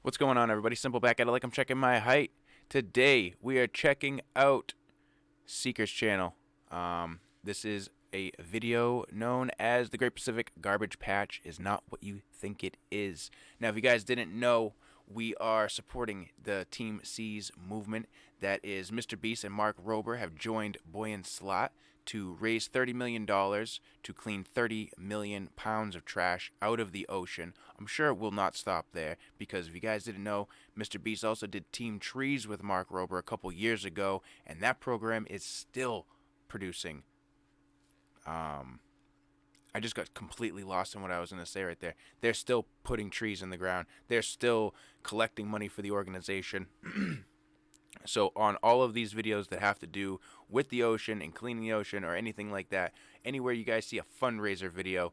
What's going on, everybody? Simple back at it like I'm checking my height. Today, we are checking out Seeker's channel. This is a video known as The Great Pacific Garbage Patch is Not What You Think It Is. Now, if you guys didn't know, we are supporting the teamseas movement. That is, Mr. Beast and Mark Rober have joined Boy and Slot to raise $30 million to clean 30 million pounds of trash out of the ocean. I'm sure it will not stop there, because if you guys didn't know, Mr. Beast also did Team Trees with Mark Rober a couple years ago, and that program is still producing. I just got completely lost in what I was going to say right there. They're still putting trees in the ground. They're still collecting money for the organization. So on all of these videos that have to do with the ocean and cleaning the ocean or anything like that, anywhere you guys see a fundraiser video,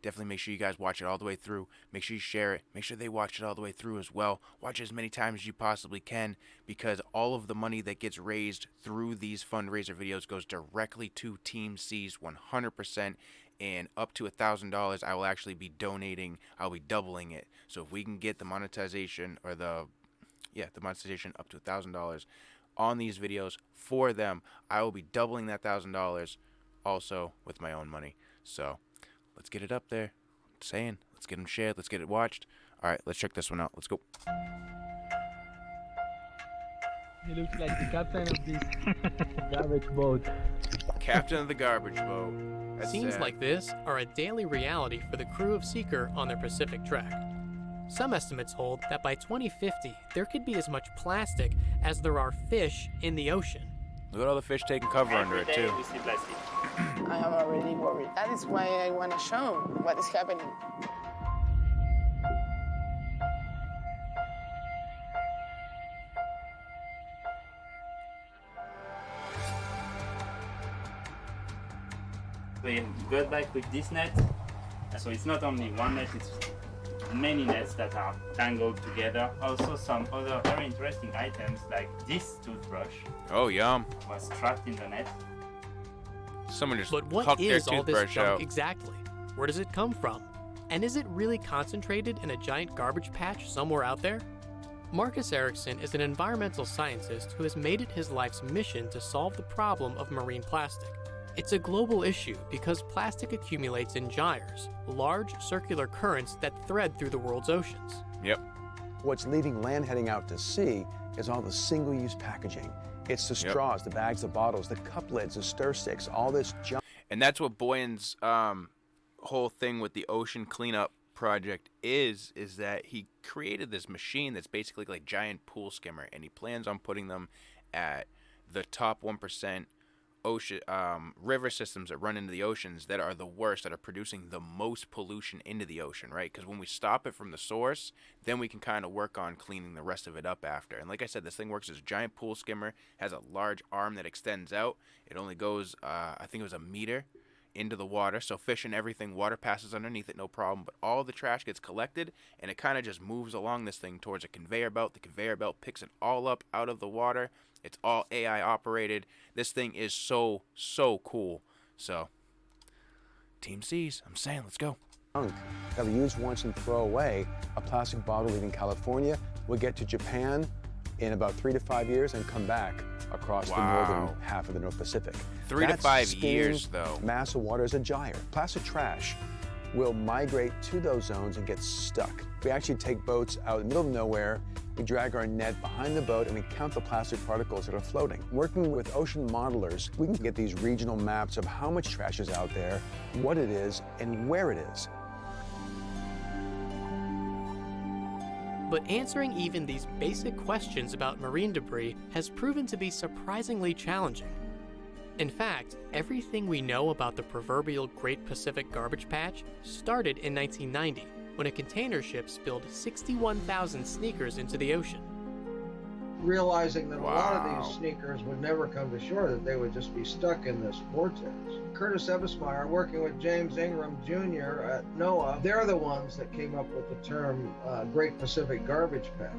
definitely make sure you guys watch it all the way through. Make sure you share it. Make sure they watch it all the way through as well. Watch it as many times as you possibly can, because all of the money that gets raised through these fundraiser videos goes directly to Teamseas 100%, and up to $1,000 I will actually be donating. I'll be doubling it. So if we can get the monetization or the monetization up to $1,000 on these videos for them, I will be doubling that $1,000 also with my own money. So let's get it up there. I'm saying, let's get them shared. Let's get it watched. All right, let's check this one out. Let's go. He looks like the captain of this garbage boat. Captain of the garbage boat. That's Scenes sad. like this are a daily reality for the crew of Seeker on their Pacific trek. Some estimates hold that by 2050, there could be as much plastic as there are fish in the ocean. Look at all the fish taking cover under it, too. I am already worried. That is why I want to show what is happening. We got back with this net, so it's not only one net, it's many nets that are tangled together. Also some other very interesting items, like this toothbrush Oh, yum. was trapped in the net. Someone just But what hucked their is all this toothbrush junk out. exactly? Where does it come from? And is it really concentrated in a giant garbage patch somewhere out there? Marcus Eriksen is an environmental scientist who has made it his life's mission to solve the problem of marine plastic. It's a global issue because plastic accumulates in gyres, large circular currents that thread through the world's oceans. Yep. What's leaving land heading out to sea is all the single-use packaging. It's the straws, the bags, the bottles, the cup lids, the stir sticks, all this junk. And that's what Boyan's whole thing with the ocean cleanup project is that he created this machine that's basically like giant pool skimmer, and he plans on putting them at the top 1% ocean river systems that run into the oceans that are the worst, that are producing the most pollution into the ocean, right? Because when we stop it from the source, then we can kind of work on cleaning the rest of it up after. And like I said, this thing works as a giant pool skimmer, has a large arm that extends out. It only goes, I think it was a meter into the water, so fish and everything, water passes underneath it, no problem, but all the trash gets collected, and it kind of just moves along this thing towards a conveyor belt. The conveyor belt picks it all up out of the water. It's all AI operated. This thing is so cool. So Teamseas, I'm saying, let's go. That we use once and throw away. A plastic bottle leaving California will get to Japan in about 3 to 5 years and come back across the northern half of the North Pacific. 3 to 5 spinning years, though. Mass of water is a gyre. Plastic trash will migrate to those zones and get stuck. We actually take boats out in the middle of nowhere, we drag our net behind the boat, and we count the plastic particles that are floating. Working with ocean modelers, we can get these regional maps of how much trash is out there, what it is, and where it is. But answering even these basic questions about marine debris has proven to be surprisingly challenging. In fact, everything we know about the proverbial Great Pacific Garbage Patch started in 1990, when a container ship spilled 61,000 sneakers into the ocean. Realizing that a lot of these sneakers would never come to shore, that they would just be stuck in this vortex. Curtis Ebesmeyer, working with James Ingram Jr. at NOAA, they're the ones that came up with the term Great Pacific Garbage Patch.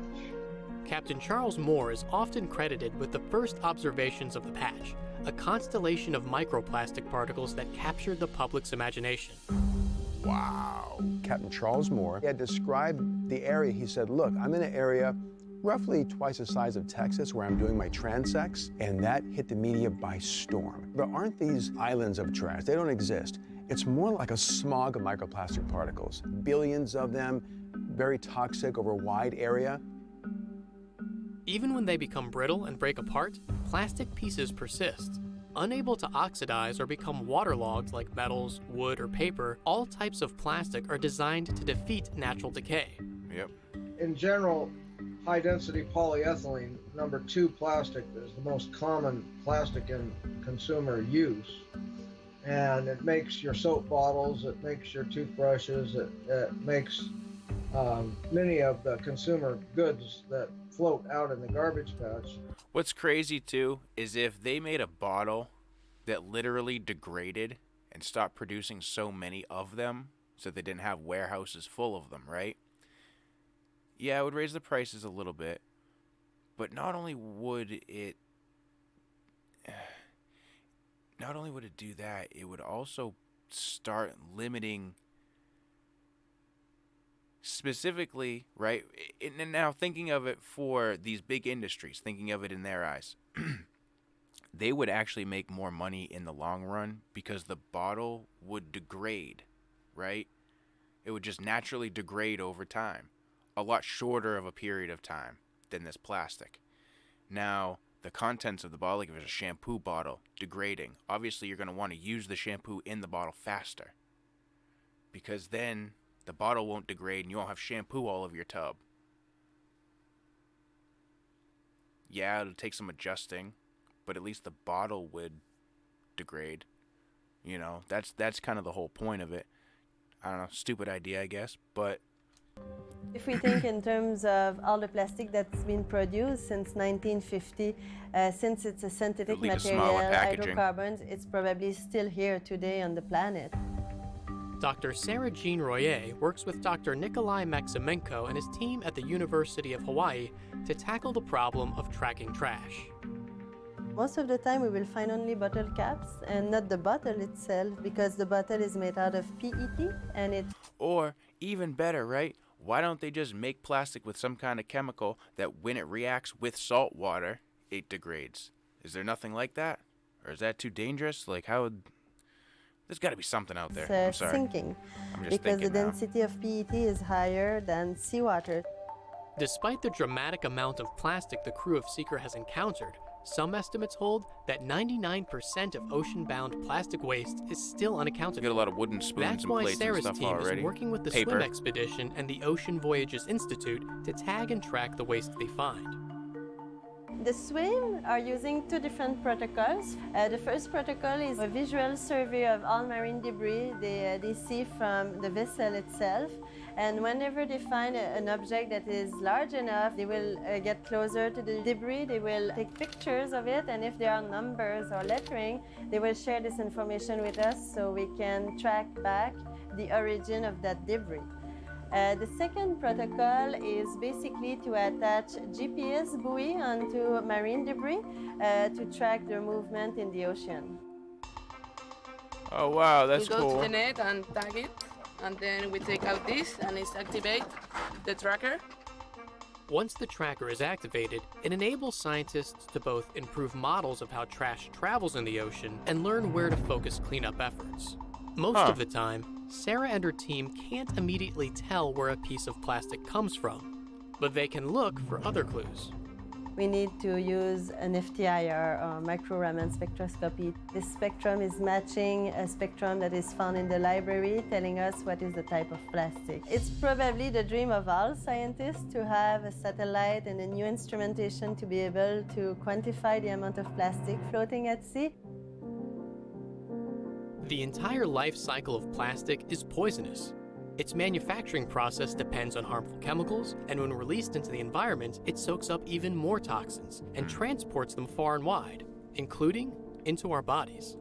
Captain Charles Moore is often credited with the first observations of the patch, a constellation of microplastic particles that captured the public's imagination. Wow. Captain Charles Moore, he had described the area. He said, look, I'm in an area roughly twice the size of Texas where I'm doing my transects, and that hit the media by storm. There aren't these islands of trash. They don't exist. It's more like a smog of microplastic particles. Billions of them, very toxic over a wide area. Even when they become brittle and break apart, plastic pieces persist. Unable to oxidize or become waterlogged like metals, wood, or paper, all types of plastic are designed to defeat natural decay. Yep. In general, high-density polyethylene, number 2 plastic, is the most common plastic in consumer use. And it makes your soap bottles, it makes your toothbrushes, it makes many of the consumer goods that float out in the garbage patch. What's crazy too is if they made a bottle that literally degraded and stopped producing so many of them, so they didn't have warehouses full of them, right? Yeah, it would raise the prices a little bit, but not only would it do that, it would also start limiting specifically, right? And now thinking of it for these big industries, thinking of it in their eyes, they would actually make more money in the long run because the bottle would degrade, right? It would just naturally degrade over time, a lot shorter of a period of time than this plastic. Now, the contents of the bottle, like if it's a shampoo bottle, degrading, obviously you're going to want to use the shampoo in the bottle faster because then the bottle won't degrade and you won't have shampoo all over your tub. Yeah, it'll take some adjusting, but at least the bottle would degrade. You know, that's kind of the whole point of it. I don't know, stupid idea, I guess, but if we think in terms of all the plastic that's been produced since 1950, since it's a synthetic material, hydrocarbons, it's probably still here today on the planet. Dr. Sarah-Jeanne Royer works with Dr. Nikolai Maximenko and his team at the University of Hawaii to tackle the problem of tracking trash. Most of the time we will find only bottle caps and not the bottle itself because the bottle is made out of PET and it... Or, even better, right? Why don't they just make plastic with some kind of chemical that when it reacts with salt water, it degrades? Is there nothing like that? Or is that too dangerous? Like, how would... There's got to be something out there. I'm sorry. Sinking I'm just because the thinking now. density of PET is higher than seawater. Despite the dramatic amount of plastic the crew of Seeker has encountered, some estimates hold that 99% of ocean-bound plastic waste is still unaccounted for. You get a lot of wooden spoons That's and why plates Sarah's and stuff team already. is working with the swim expedition and the Ocean Voyages Institute to tag and track the waste they find. The swim are using 2 different protocols. The first protocol is a visual survey of all marine debris they see from the vessel itself. And whenever they find an object that is large enough, they will get closer to the debris, they will take pictures of it, and if there are numbers or lettering, they will share this information with us so we can track back the origin of that debris. The second protocol is basically to attach GPS buoy onto marine debris to track their movement in the ocean. Oh wow, that's we go cool. to the net and tag it, and then we take out this and it's activate the tracker. Once the tracker is activated, it enables scientists to both improve models of how trash travels in the ocean and learn where to focus cleanup efforts. Most of the time, Sarah and her team can't immediately tell where a piece of plastic comes from, but they can look for other clues. We need to use an FTIR, or micro-Raman spectroscopy. This spectrum is matching a spectrum that is found in the library, telling us what is the type of plastic. It's probably the dream of all scientists to have a satellite and a new instrumentation to be able to quantify the amount of plastic floating at sea. The entire life cycle of plastic is poisonous. Its manufacturing process depends on harmful chemicals, and when released into the environment, it soaks up even more toxins and transports them far and wide, including into our bodies.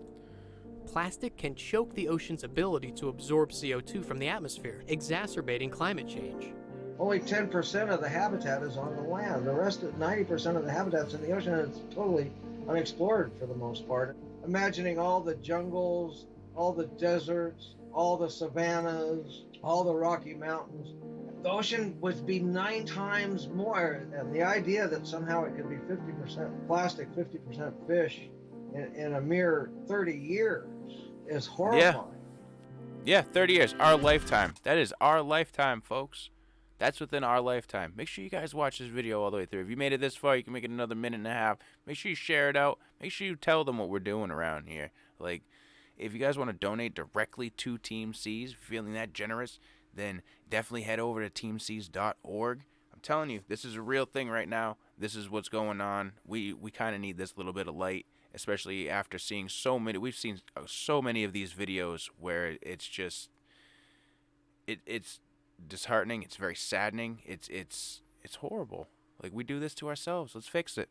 Plastic can choke the ocean's ability to absorb CO2 from the atmosphere, exacerbating climate change. Only 10% of the habitat is on the land. The rest, 90% of the habitat's in the ocean, and it's totally unexplored for the most part. Imagining all the jungles, all the deserts, all the savannas, all the Rocky Mountains. The ocean would be 9 times more. And the idea that somehow it could be 50% plastic, 50% fish in a mere 30 years is horrifying. Yeah, 30 years, our lifetime. That is our lifetime, folks. That's within our lifetime. Make sure you guys watch this video all the way through. If you made it this far, you can make it another minute and a half. Make sure you share it out. Make sure you tell them what we're doing around here. Like, if you guys want to donate directly to Team Seas, feeling that generous, then definitely head over to teamseas.org. I'm telling you, this is a real thing right now. This is what's going on. We kind of need this little bit of light, especially after seeing so many. We've seen so many of these videos where it's just, it's disheartening. It's very saddening. It's horrible. Like, we do this to ourselves. Let's fix it.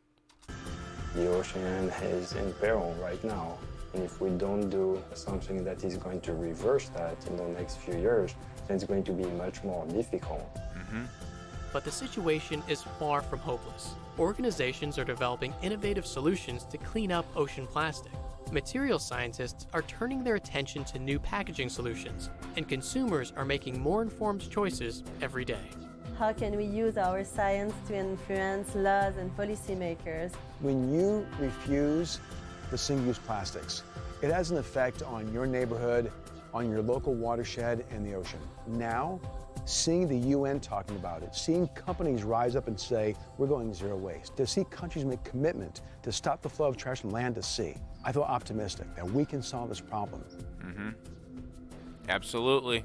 The ocean is in peril right now, and if we don't do something that is going to reverse that in the next few years, then it's going to be much more difficult. But the situation is far from hopeless. Organizations are developing innovative solutions to clean up ocean plastic. Material scientists are turning their attention to new packaging solutions, and consumers are making more informed choices every day. How can we use our science to influence laws and policymakers? When you refuse the single-use plastics, it has an effect on your neighborhood, on your local watershed, and the ocean. Now, seeing the UN talking about it, seeing companies rise up and say, we're going zero waste, to see countries make commitment to stop the flow of trash from land to sea, I feel optimistic that we can solve this problem. Absolutely.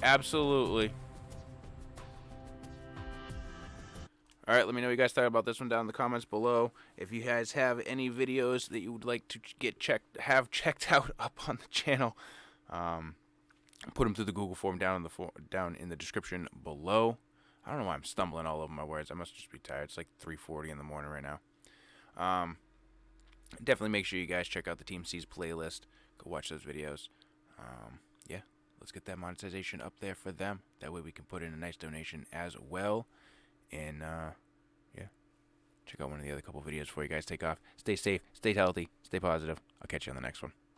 Absolutely. All right, let me know what you guys thought about this one down in the comments below. If you guys have any videos that you would like to have checked out up on the channel, put them through the Google form down in the description below. I don't know why I'm stumbling all over my words. I must just be tired. It's like 3:40 in the morning right now. Definitely make sure you guys check out the Team Seas playlist. Go watch those videos. Yeah, let's get that monetization up there for them. That way we can put in a nice donation as well. And yeah, check out one of the other couple videos before you guys take off. Stay safe, stay healthy, stay positive. I'll catch you on the next one.